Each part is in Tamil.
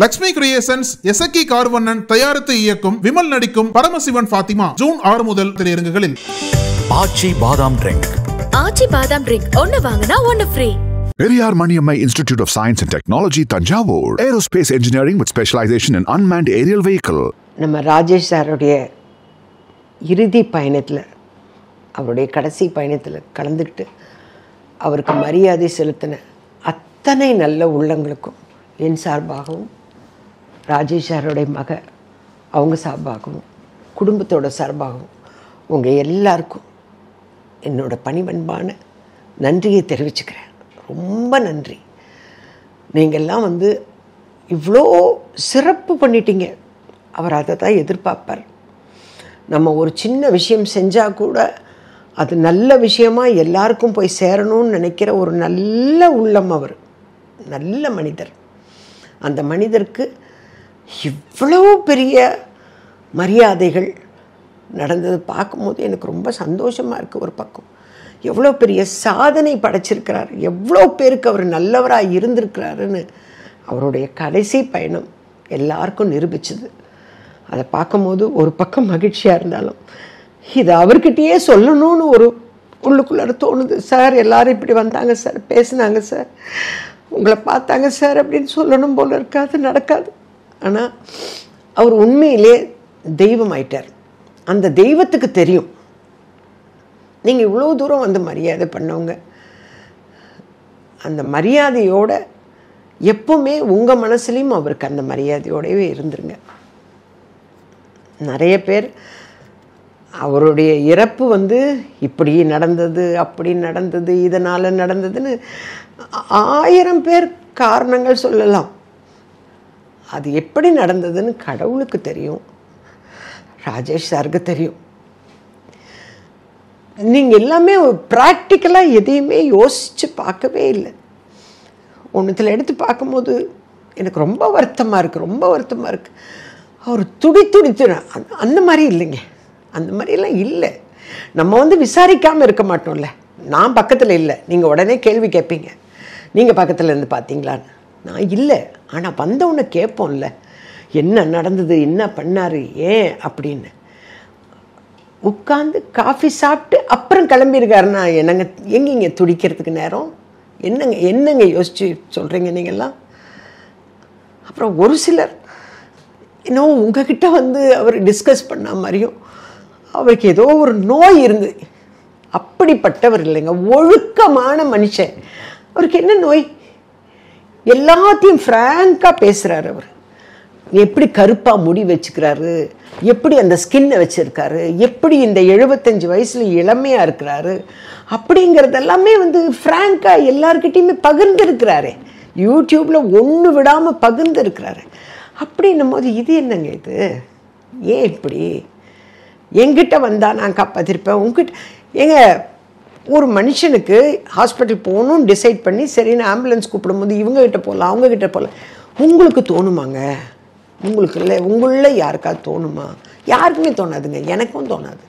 லக்ஷ்மி கிரியேஷன்ஸ் எசக்கி கார்வண்ணன் தயாரித்து இயக்கும் விமல் நடிக்கும் பரமசிவன் ஃபாத்திமா ஜூன் 6 முதல் திரையரங்குகளில். ஆச்சி பாதாம் ட்ரிங்க். ஆச்சி பாதாம் ட்ரிங்க் ஒன்னு வாங்குனா ஒன்னு free. Periyar Maniammai Institute of Science and Technology, Tanjavur. Aerospace Engineering with specialization in unmanned aerial vehicle. நம்ம ராஜேஷ் சாருடைய இறுதி பயணத்தில், அவருடைய கடைசி பயணத்தில் கலந்துக்கிட்டு அவருக்கு மரியாதை செலுத்தின அத்தனை நல்ல உள்ளங்களுக்கும் என் சார்பாகவும், ராஜேஷ் சாருடைய அவங்க சார்பாகவும், குடும்பத்தோட சார்பாகவும் உங்கள் எல்லாருக்கும் என்னோட பணிவன்பான நன்றியை தெரிவிச்சுக்கிறேன். ரொம்ப நன்றி. நீங்கள்லாம் இவ்வளோ சிறப்பு பண்ணிட்டீங்க. அவர் அதை தான் எதிர்பார்ப்பார். நம்ம ஒரு சின்ன விஷயம் செஞ்சால் கூட அது நல்ல விஷயமாக எல்லாருக்கும் போய் சேரணும்னு நினைக்கிற ஒரு நல்ல உள்ளம் அவர். நல்ல மனிதர். அந்த மனிதருக்கு இவ்வளோ பெரிய மரியாதைகள் நடந்தது பார்க்கும்போது எனக்கு ரொம்ப சந்தோஷமாக இருக்குது. ஒரு பக்கம் எவ்வளோ பெரிய சாதனை படைச்சிருக்கிறார், எவ்வளோ பேருக்கு அவர் நல்லவராக இருந்திருக்கிறாருன்னு அவருடைய கடைசி பயணம் எல்லாருக்கும் நிரூபிச்சுது. அதை பார்க்கும்போது ஒரு பக்கம் மகிழ்ச்சியாக இருந்தாலும் இதை அவர்கிட்டயே சொல்லணும்னு ஒரு உள்ளுக்குள்ளார தோணுது. சார் எல்லாரும் இப்படி வந்தாங்க சார், பேசினாங்க சார், உங்களை பார்த்தாங்க சார் அப்படின்னு சொல்லணும் போல இருக்காது, நடக்காது. ஆனால் அவர் உண்மையிலே தெய்வம் ஆயிட்டார். அந்த தெய்வத்துக்கு தெரியும் நீங்கள் இவ்வளோ தூரம் மரியாதை பண்ணவங்க. அந்த மரியாதையோட எப்பவுமே உங்கள் மனசுலையும் அவருக்கு அந்த மரியாதையோடவே இருந்துருங்க. நிறைய பேர் அவருடைய இறப்பு இப்படி நடந்தது, அப்படி நடந்தது, இதனால் நடந்ததுன்னு 1000 பேர் காரணங்கள் சொல்லலாம். அது எப்படி நடந்ததுன்னு கடவுளுக்கு தெரியும், ராஜேஷ் சாருக்கு தெரியும். நீங்கள் எல்லாமே ப்ராக்டிக்கலாக எதையுமே யோசித்து பார்க்கவே இல்லை. ஒன்றுத்தில் எடுத்து பார்க்கும்போது எனக்கு ரொம்ப வருத்தமாக இருக்குது, ரொம்ப வருத்தமாக இருக்குது. அவர் துடித்து அந்த மாதிரி இல்லைங்க, அந்த மாதிரிலாம் இல்லை. நம்ம விசாரிக்காமல் இருக்க மாட்டோம்ல. நான் பக்கத்தில் இல்லை, நீங்கள் உடனே கேள்வி கேட்பீங்க, நீங்கள் பக்கத்தில் இருந்து பார்த்தீங்களான்னு. நான் இல்லை, ஆனால் வந்தவுடனே கேட்போம்ல, என்ன நடந்தது, என்ன பண்ணார், ஏன் அப்படின்னு. உட்காந்து காஃபி சாப்பிட்டு அப்புறம் கிளம்பியிருக்காருன்னா என்னங்க, எங்கேங்க துடிக்கிறதுக்கு நேரம்? என்னங்க யோசிச்சு சொல்கிறீங்க நீங்கள்லாம்? அப்புறம் ஒரு சிலர் இன்னும் உங்ககிட்ட அவர் டிஸ்கஸ் பண்ண மாதிரியும் அவருக்கு ஏதோ ஒரு நோய் இருந்து, அப்படிப்பட்டவர் இல்லைங்க, ஒழுக்கமான மனுஷன். அவருக்கு என்ன நோய்? எல்லாத்தையும் ஃப்ராங்காக பேசுகிறார். அவர் எப்படி கருப்பாக முடி வச்சுக்கிறாரு, எப்படி அந்த ஸ்கின்னை வச்சுருக்காரு, எப்படி இந்த 75 வயசில் இளமையாக இருக்கிறாரு அப்படிங்கிறதெல்லாமே ஃப்ராங்காக எல்லார்கிட்டையுமே பகிர்ந்துருக்கிறாரு. யூடியூப்பில் ஒன்று விடாமல் பகிர்ந்துருக்கிறாரு. அப்படின்னும் போது இது என்னங்க இது? ஏன் இப்படி? என்கிட்ட வந்தால் நான் காப்பாற்றிருப்பேன். உங்ககிட்ட ஏங்க, ஒரு மனுஷனுக்கு ஹாஸ்பிட்டல் போகணும்னு டிசைட் பண்ணி சரின்னு ஆம்புலன்ஸ் கூப்பிடும்போது இவங்ககிட்ட போகலாம், அவங்கக்கிட்ட போகலாம், உங்களுக்கு தோணுமாங்க? உங்களுக்கு இல்லை, உங்களில் யாருக்காவது தோணுமா? யாருக்குமே தோணாதுங்க, எனக்கும் தோணாது.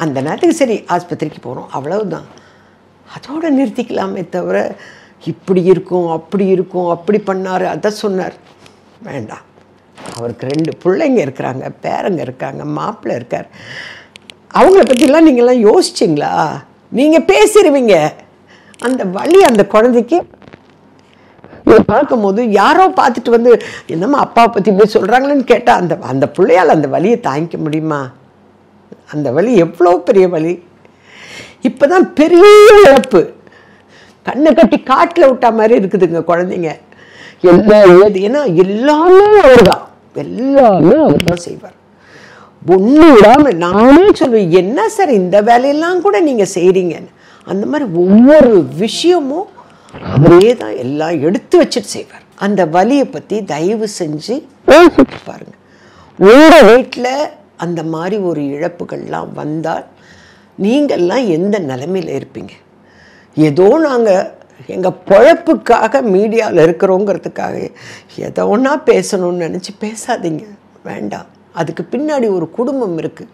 அந்த நேரத்துக்கு சரி ஆஸ்பத்திரிக்கு போகிறோம், அவ்வளவுதான். அதோடு நிறுத்திக்கலாமே தவிர இப்படி இருக்கும், அப்படி இருக்கும், அப்படி பண்ணார், அதை சொன்னார், வேண்டாம். அவருக்கு 2 பிள்ளைங்க இருக்கிறாங்க, பேரங்க இருக்காங்க, மாப்பிள்ளை இருக்கார். அவங்கள பற்றிலாம் நீங்கள்லாம் யோசிச்சிங்களா? நீங்கள் பேசிடுவீங்க. அந்த வலி அந்த குழந்தைக்கு பார்க்கும்போது யாரோ பார்த்துட்டு என்னம்மா அப்பாவை பற்றி இப்படி சொல்கிறாங்களேன்னு கேட்டால் அந்த பிள்ளையால் அந்த வலியை தாங்கிக்க முடியுமா? அந்த வலி எவ்வளோ பெரிய வலி. இப்போ தான் பெரிய இழப்பு. கண்ணை கட்டி காட்டில் விட்டா மாதிரி இருக்குதுங்க குழந்தைங்க. ஏன்னா எல்லாமே அவர் தான், எல்லாமே அவர் தான் செய்வார். ஒன்று விடாமல் நானே சொல்லுவேன், என்ன சார் இந்த வேலையெல்லாம் கூட நீங்கள் செய்கிறீங்கன்னு. அந்த மாதிரி ஒவ்வொரு விஷயமும் அவரே தான் எல்லாம் எடுத்து வச்சுட்டு செய்வார். அந்த வலியை பற்றி தயவு செஞ்சு பாருங்க. உங்கள் வீட்டில் அந்த மாதிரி ஒரு இழப்புகள்லாம் வந்தால் நீங்கள்லாம் எந்த நிலைமையில் இருப்பீங்க? ஏதோ நாங்கள் எங்கள் பொழப்புக்காக மீடியாவில் இருக்கிறோங்கிறதுக்காக எதோ ஒன்றா பேசணும்னு நினச்சி பேசாதீங்க, வேண்டாம். அதுக்கு பின்னாடி ஒரு குடும்பம் இருக்குது.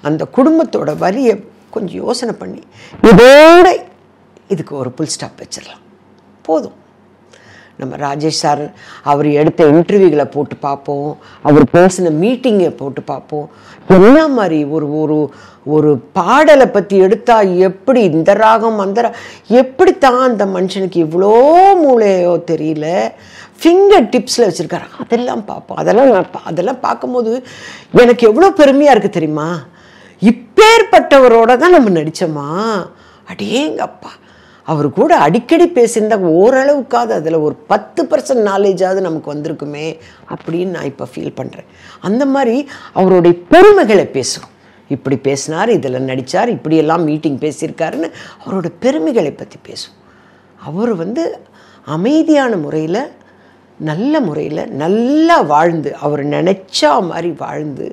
அந்த குடும்பத்தோட வலியை கொஞ்சம் யோசனை பண்ணி இதோட இதுக்கு ஒரு புல் ஸ்டாப் வச்சிடலாம், போதும். நம்ம ராஜேஷ் சார் அவர் எடுத்த இன்டர்வியூகளை போட்டு பார்ப்போம், அவர் பேசின மீட்டிங்கை போட்டு பார்ப்போம். என்ன மாதிரி ஒரு ஒரு ஒரு பாடலை பற்றி எடுத்தால் எப்படி இந்த ராகம் அந்த எப்படித்தான் அந்த மனுஷனுக்கு இவ்வளோ மூளையோ தெரியல, ஃபிங்கர் டிப்ஸில் வச்சுருக்காரு. அதெல்லாம் பார்ப்போம். அதெல்லாம் பார்க்கும்போது எனக்கு எவ்வளோ பெருமையாக இருக்குது தெரியுமா? இப்பேற்பட்டவரோட தான் நம்ம நடித்தோமா, அடேங்கப்பா. அவர் கூட அடிக்கடி பேசியிருந்தா ஓரளவுக்காவது அதில் ஒரு 10% நாலேஜாவது நமக்கு வந்திருக்குமே அப்படின்னு நான் இப்போ ஃபீல் பண்ணுறேன். அந்த மாதிரி அவருடைய பெருமைகளை பேசுகிறோம். இப்படி பேசினார், இதில் நடித்தார், இப்படியெல்லாம் மீட்டிங் பேசியிருக்காருன்னு அவரோட பெருமைகளை பற்றி பேசுவோம். அவர் அமைதியான முறையில், நல்ல முறையில் நல்லா வாழ்ந்து, அவர் நினச்சா மாதிரி வாழ்ந்து,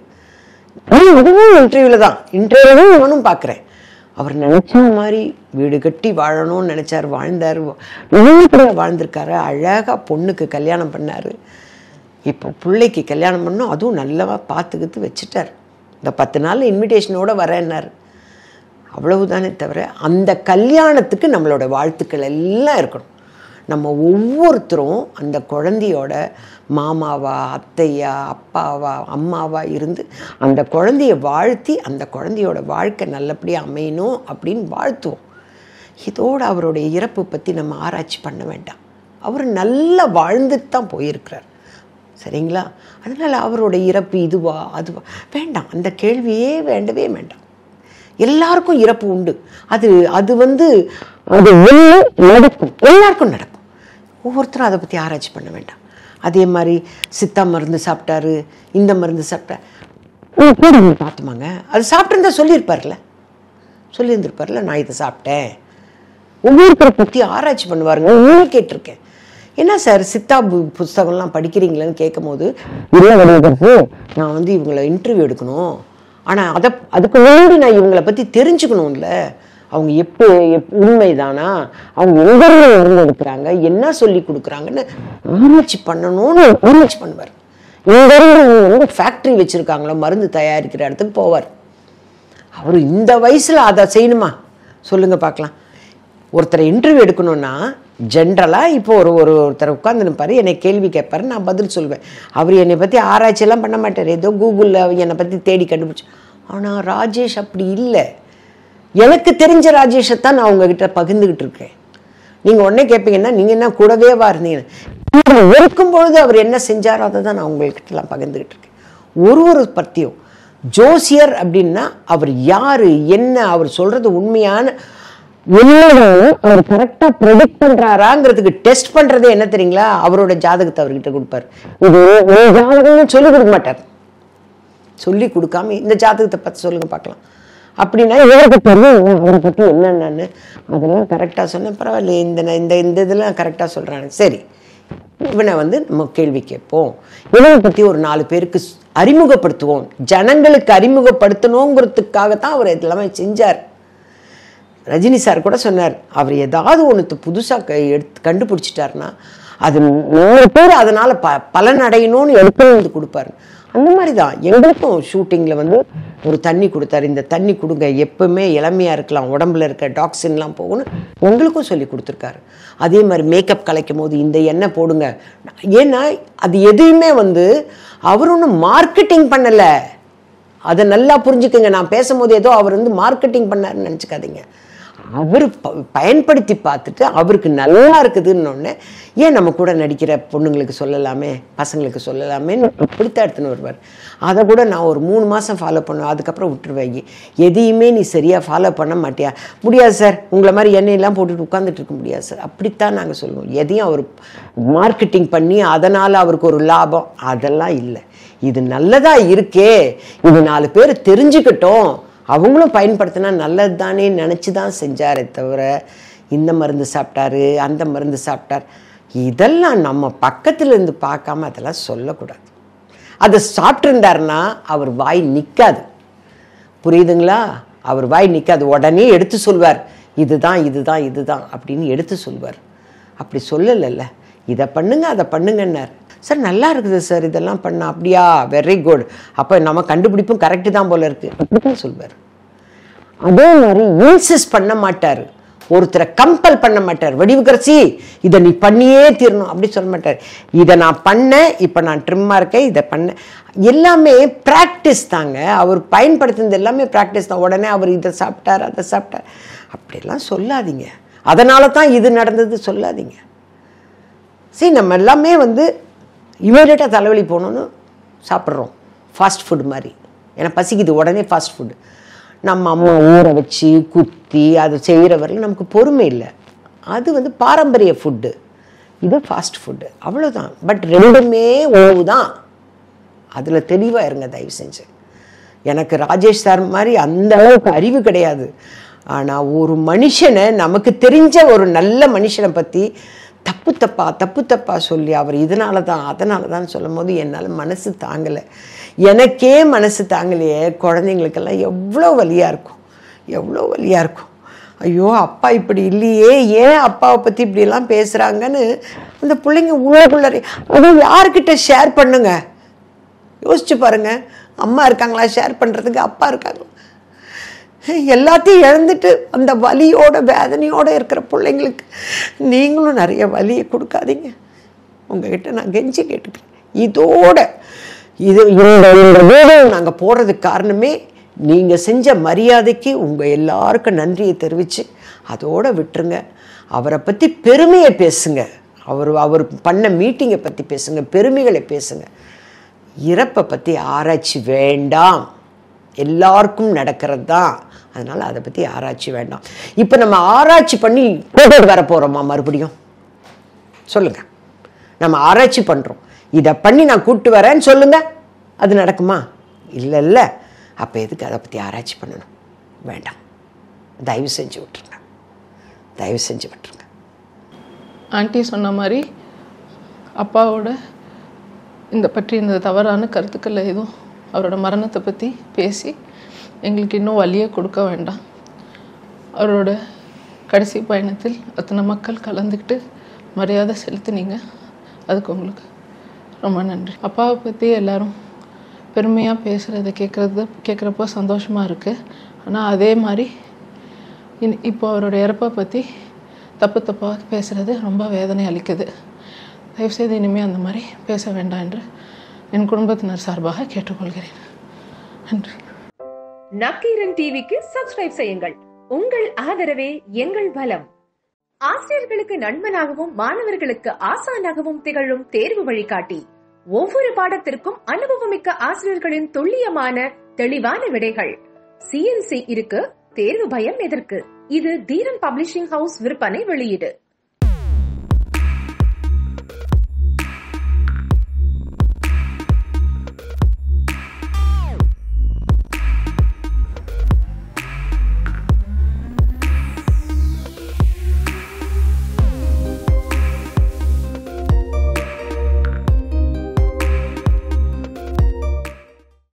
அதுவும் இன்டர்வியூவில் நானும் பார்க்குறேன். அவர் நினச்ச மாதிரி வீடு கட்டி வாழணும்னு நினச்சார், வாழ்ந்தார், நல்லபடியாக வாழ்ந்திருக்காரு. அழகாக பொண்ணுக்கு கல்யாணம் பண்ணார். இப்போ பிள்ளைக்கு கல்யாணம் பண்ணோம், அதுவும் நல்லவா பார்த்துக்கிட்டு வச்சுட்டார். இந்த 10 நாள் இன்விடேஷனோடு வரேன்னார். அவ்வளவுதானே தவிர அந்த கல்யாணத்துக்கு நம்மளோட வாழ்த்துக்கள் எல்லாம் இருக்கணும். நம்ம ஒவ்வொருத்தரும் அந்த குழந்தையோட மாமாவா, அத்தையா, அப்பாவா, அம்மாவா இருந்து அந்த குழந்தைய வாழ்த்தி அந்த குழந்தையோட வாழ்க்கை நல்லபடியாக அமையணும் அப்படின்னு வாழ்த்துவோம். இதோடு அவருடைய இறப்பு பற்றி நம்ம ஆராய்ச்சி பண்ண வேண்டாம். அவர் நல்லா வாழ்ந்துட்டு தான் போயிருக்கிறார், சரிங்களா? அதனால் அவரோட இறப்பு இதுவா அதுவா வேண்டாம், அந்த கேள்வியே வேண்டவே வேண்டாம். எல்லாருக்கும் இறப்பு உண்டு. அது அது அது நடக்கும், எல்லாருக்கும் நடக்கும். ஒவ்வொருத்தரும் அதை பற்றி ஆராய்ச்சி பண்ண வேண்டாம். அதே மாதிரி சித்தா மருந்து சாப்பிட்டாரு, இந்த மருந்து சாப்பிட்டேன் பார்த்துமாங்க, அது சாப்பிட்டுருந்தா சொல்லியிருந்திருப்பார்ல நான் இதை சாப்பிட்டேன். ஒவ்வொருத்தரை பற்றி ஆராய்ச்சி பண்ணுவாருங்க. இன்னும் கேட்டிருக்கேன், என்ன சார் சித்தா புஸ்தகம்லாம் படிக்கிறீங்களேன்னு கேட்கும் போது, இல்லை வடிவதற்கு நான் இவங்களை இன்டர்வியூ எடுக்கணும், ஆனால் அதுக்கு முன்னாடி நான் இவங்களை பற்றி தெரிஞ்சுக்கணும்ல, அவங்க உண்மைதானா, அவங்க எங்கிருந்து எடுக்கிறாங்க, என்ன சொல்லி கொடுக்குறாங்கன்னு ஆராய்ச்சி பண்ணணும்னு ஆராய்ச்சி பண்ணுவார். இங்கிருந்து ஃபேக்ட்ரி வச்சுருக்காங்களோ மருந்து தயாரிக்கிற இடத்துக்கு போவார். அவர் இந்த வயசில் அதை செய்யணுமா சொல்லுங்கள் பார்க்கலாம். ஒருத்தரை இன்டர்வியூ எடுக்கணும்னா ஜென்ரலாக இப்போ ஒருத்தர் உட்காந்துருப்பார், என்னை கேள்வி கேட்பார், நான் பதில் சொல்வேன். அவர் என்னை பற்றி ஆராய்ச்சியெல்லாம் பண்ண மாட்டார், ஏதோ கூகுளில் என்னை பற்றி தேடி கண்டுபிடிச்சி. ஆனால் ராஜேஷ் அப்படி இல்லை. எனக்கு தெரிஞ்ச ராஜேஷை தான் நான் உங்ககிட்ட பகிர்ந்துக்கிட்டு இருக்கேன். நீங்கள் உடனே கேட்பீங்கன்னா நீங்கள் என்ன கூடவே இருந்தீங்க, இருக்கும்பொழுது அவர் என்ன செஞ்சாரோ அதை தான் நான் உங்கள்கிட்டலாம் பகிர்ந்துக்கிட்டு இருக்கேன். ஒரு பற்றியும் ஜோசியர் அப்படின்னா அவர் யார் என்ன, அவர் சொல்கிறது உண்மையான அவர் கரெக்டாக ப்ரெடிக்ட் பண்ணுறாராங்கிறதுக்கு டெஸ்ட் பண்ணுறதே என்ன தெரியுங்களா, அவரோட ஜாதகத்தை அவர்கிட்ட கொடுப்பார். இது ஜாதகம்னு சொல்லிக் கொடுக்க மாட்டார். சொல்லி கொடுக்காம இந்த ஜாதகத்தை பற்றி சொல்லுங்கள் பார்க்கலாம் அப்படின்னா இவருக்கு தெரியும் அவரை பற்றி என்னென்னு. அதெல்லாம் கரெக்டாக சொன்னேன், பரவாயில்ல, இந்த இதெல்லாம் கரெக்டாக சொல்கிறாங்க, சரி இவனை நம்ம கேள்வி கேட்போம், இவனை பற்றி ஒரு 4 பேருக்கு அறிமுகப்படுத்துவோம், ஜனங்களுக்கு அறிமுகப்படுத்தணுங்கிறதுக்காகத்தான் அவர் இதெல்லாமே செஞ்சார். ரஜினி சார் கூட சொன்னார், அவர் ஏதாவது ஒன்று புதுசாக கண்டுபிடிச்சிட்டாருன்னா அது 100 பேர் அதனால் பலன் அடையணும்னு எடுத்து கொடுப்பாரு. அந்த மாதிரி தான் எங்களுக்கும் ஷூட்டிங்கில் ஒரு தண்ணி கொடுத்தாரு, இந்த தண்ணி கொடுங்க, எப்பவுமே இளமையாக இருக்கலாம், உடம்புல இருக்க டாக்ஸின்லாம் போகணும் எங்களுக்கும் சொல்லி கொடுத்துருக்காரு. அதே மாதிரி மேக்கப் கலைக்கும் போது இந்த எண்ணெய் போடுங்க. ஏன்னா அது எதையுமே அவர் ஒன்றும் மார்க்கெட்டிங் பண்ணலை, அதை நல்லா புரிஞ்சுக்குங்க. நான் பேசும்போது ஏதோ அவர் மார்க்கெட்டிங் பண்ணாருன்னு நினச்சிக்காதீங்க. அவர் பயன்படுத்தி பார்த்துட்டு அவருக்கு நல்லா இருக்குதுன்னு ஏன் நம்ம கூட நடிக்கிற பொண்ணுங்களுக்கு சொல்லலாமே, பசங்களுக்கு சொல்லலாமேன்னு அப்படித்தான் எடுத்துன்னு வருவார். அதை கூட நான் ஒரு 3 மாதம் ஃபாலோ பண்ணுவேன், அதுக்கப்புறம் விட்டுருவேன். எதையுமே நீ சரியாக ஃபாலோ பண்ண மாட்டியா, முடியாது சார், உங்களை மாதிரி எண்ணெயெல்லாம் போட்டுட்டு உட்காந்துட்டு இருக்க முடியாது சார், அப்படித்தான் நாங்கள் சொல்லுவோம். எதையும் அவர் மார்க்கெட்டிங் பண்ணி அதனால் அவருக்கு ஒரு லாபம் அதெல்லாம் இல்லை. இது நல்லதாக இருக்கே, இது 4 பேர் தெரிஞ்சுக்கிட்டோம், அவங்களும் பயன்படுத்தினா நல்லது தானே நினச்சி தான் செஞ்சாரே தவிர இந்த மருந்து சாப்பிட்டாரு அந்த மருந்து சாப்பிட்டார் இதெல்லாம் நம்ம பக்கத்தில் இருந்து பார்க்காம அதெல்லாம் சொல்லக்கூடாது. அதை சாப்பிட்ருந்தாருன்னா அவர் வாய் நிற்காது, புரியுதுங்களா? அவர் வாய் நிற்காது, உடனே எடுத்து சொல்வார், இதுதான் இதுதான் இதுதான் அப்படின்னு எடுத்து சொல்வார். அப்படி சொல்லலைல்ல, இதை பண்ணுங்க அதை பண்ணுங்கன்னார். சார் நல்லா இருக்குது சார் இதெல்லாம் பண்ண, அப்படியா, வெரி குட், அப்போ நம்ம கண்டுபிடிப்பும் கரெக்டு தான் போல இருக்குது, அப்படி தான் சொல்வார். அதே மாதிரி இன்சிஸ்ட் பண்ண மாட்டார். ஒருத்தரை கம்பல் பண்ண மாட்டார். வடிவுக்கரசி இதை நீ பண்ணியே தீரணும் அப்படி சொல்ல மாட்டார். இதை நான் பண்ணேன், இப்போ நான் ட்ரிம்மாக இருக்கேன், இதை பண்ணேன். எல்லாமே ப்ராக்டிஸ் தாங்க. அவர் பயன்படுத்தினது எல்லாமே ப்ராக்டிஸ் தான். உடனே அவர் இதை சாப்பிட்டார் அதை சாப்பிட்டார் அப்படிலாம் சொல்லாதீங்க. அதனால தான் இது நடந்தது சொல்லாதீங்க. சரி, நம்ம எல்லாமே இமீடியட்டாக தலைவலி போகணுன்னு சாப்பிட்றோம், ஃபாஸ்ட் ஃபுட் மாதிரி. ஏன்னா பசிக்குது, உடனே ஃபாஸ்ட் ஃபுட்டு. நம்ம அம்மா ஊற வச்சு குத்தி அது செய்கிற வரையில் நமக்கு பொறுமை இல்லை. அது பாரம்பரிய ஃபுட்டு, இது ஃபாஸ்ட் ஃபுட்டு, அவ்வளோதான். பட் ரெண்டுமே உணவு தான். அதில் தெளிவாக இருங்க தயவு செஞ்சு. எனக்கு ராஜேஷ் சார் மாதிரி அந்த அளவுக்கு அறிவு கிடையாது. ஆனால் ஒரு மனுஷனை, நமக்கு தெரிஞ்ச ஒரு நல்ல மனுஷனை பற்றி தப்பு தப்பா சொல்லி அவர் இதனால தான் அதனால தான் சொல்லும் போது என்னால் மனசு தாங்கலை. எனக்கே மனசு தாங்கலையே, குழந்தைங்களுக்கெல்லாம் எவ்வளோ வலியாக இருக்கும். ஐயோ அப்பா இப்படி இல்லையே, ஏன் அப்பாவை பற்றி இப்படிலாம் பேசுகிறாங்கன்னு அந்த பிள்ளைங்க உள்ளே அதுவும் யார்கிட்ட ஷேர் பண்ணுங்க. யோசிச்சு பாருங்க, அம்மா இருக்காங்களா ஷேர் பண்ணுறதுக்கு, அப்பா இருக்காங்களா? எல்லாத்தையும் இழந்துட்டு அந்த வலியோட வேதனையோடு இருக்கிற பிள்ளைங்களுக்கு நீங்களும் நிறைய வலியை கொடுக்காதீங்க. உங்ககிட்ட நான் கெஞ்சி கேட்டுக்கிறேன். இதோட நாங்கள் போடுறதுக்கு காரணமே நீங்கள் செஞ்ச மரியாதைக்கு உங்கள் எல்லாருக்கும் நன்றியை தெரிவித்து அதோடு விட்டுருங்க. அவரை பற்றி பெருமையை பேசுங்க. அவர் பண்ண மீட்டிங்கை பற்றி பேசுங்க, பெருமைகளை பேசுங்க. இறப்பை பற்றி ஆராய்ச்சி வேண்டாம். எல்லாருக்கும் நடக்கிறது தான், அதனால் அதை பற்றி ஆராய்ச்சி வேண்டாம். இப்போ நம்ம ஆராய்ச்சி பண்ணி போட்டு வர போகிறோமா மறுபடியும்? சொல்லுங்கள். நம்ம ஆராய்ச்சி பண்ணுறோம், இதை பண்ணி நான் கூப்பிட்டு வரேன்னு சொல்லுங்கள், அது நடக்குமா? இல்லை. அப்போ எதுக்கு அதை பற்றி ஆராய்ச்சி பண்ணணும்? வேண்டாம். தயவு செஞ்சு விட்டுருங்க. ஆண்டி சொன்ன மாதிரி அப்பாவோட இந்த தவறான கருத்துக்களை எதுவும் அவரோட மரணத்தை பற்றி பேசி எங்களுக்கு இன்னும் வலியை கொடுக்க வேண்டாம். அவரோட கடைசி பயணத்தில் அத்தனை மக்கள் கலந்துக்கிட்டு மரியாதை செலுத்தினீங்க, அதுக்கு உங்களுக்கு ரொம்ப நன்றி. அப்பாவை பற்றி எல்லாரும் பெருமையாக பேசுகிறத கேட்குறப்போ சந்தோஷமாக இருக்குது. ஆனால் அதே மாதிரி இப்போ அவரோட இறப்பை பற்றி தப்பாக பேசுகிறது ரொம்ப வேதனை அளிக்குது. தயவுசெய்து இனிமேல் அந்த மாதிரி பேச வேண்டாம் என்று என் குடும்பத்தினர் சார்பாக கேட்டுக்கொள்கிறேன். நன்றி. நக்கீரன் டிவிக்கு சப்ஸ்கிரைப் செய்யுங்கள். உங்கள் ஆதரவே எங்கள் பலம். ஆசிரியர்களுக்கு நண்பனாகவும் மாணவர்களுக்கு ஆசானாகவும் திகழும் தேர்வு வழிகாட்டி. ஒவ்வொரு பாடத்திற்கும் அனுபவமிக்க ஆசிரியர்களின் துல்லியமான தெளிவான விடைகள். CNC இருக்கு, தேர்வு பயம் எதற்கு? இது தீரன் பப்ளிஷிங் ஹவுஸ் விற்பனை வெளியீடு.